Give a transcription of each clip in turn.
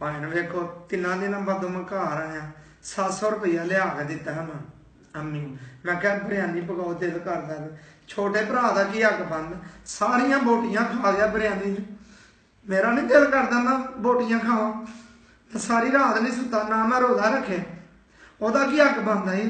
भाई वेखो 3 दिन बाद मैं घर आया 700 रुपया लिया के दिता है मैं अम्मी मैं क्या बिरयानी पकाओ दिल करदा छोटे भरा का की हक बंद सारिया बोटियां खा गया बिरयानी मेरा नहीं दिल करदा मैं बोटियां खावा सारी रात नहीं सुता ना मैं रोजा रखे ओदा की हक बनदा ही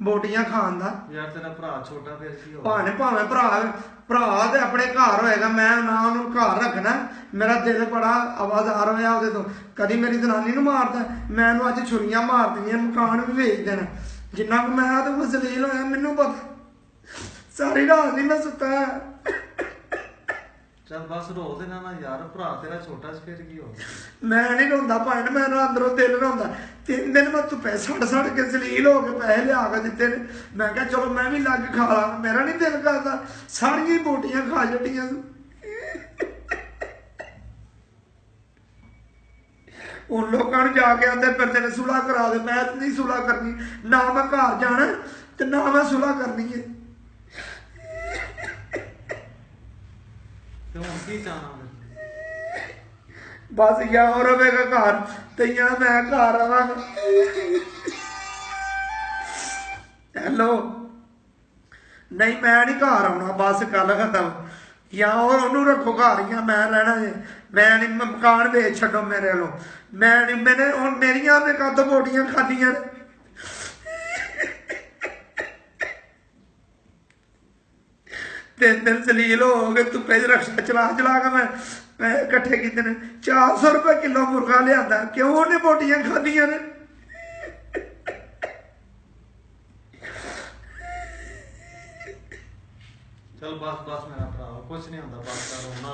बोटियां खान दा यार तेरा भरा छोटा फिर की हो भावें भरा ते अपने घर होएगा मैं ना उन्होंने घर रखना मेरा दिल बड़ा आवाजार होया ओहदे तो कदी मेरी जनानी नूं मारदा मैं उन्होंने अज छुरियां मार दियां मकान भी बेच देना जिन्ना को मैं तो जलील होया मैनू पता सारी रात नहीं मैं सुता चल बस रो देना ना यार भरा तेरा छोटा फिर की हो मैं नहीं रोंदा भाई मैं अंदरों दिल रोंदा 3 दिन मैं धुप्पे सड़ के जलील हो के पैसे लिया के दिते ने मैं क्या चलो मैं भी लग खा ला मेरा नहीं दिल करता सारिया बोटियां खा जटियां उन लोगों ने जाके आते फिर तेरे सुलह करा दे मैं नहीं सुलह करनी ना मैं घर जाना ते ना मैं सुलह करनी है बस या और रवेगा घर ते या मैं घर आवांगा हेलो नहीं मैं नहीं घर आना बस गल खत्म या और उन्होंने रखो घर या मैं रहना जे मैं नहीं मकान बेच छो मेरे लो मैं नहीं मैंने हूँ मेरिया ने कद बोटियां खादियां दिन जलील हो गए धुप्पे च रक्षा चला के मैं इकट्ठे किते ने 400 रुपए किलो मुर्गा लिया क्यों उन्हें बोटियां खादियां ने चल बस मेरा भरा कुछ नहीं होता बस कर रोना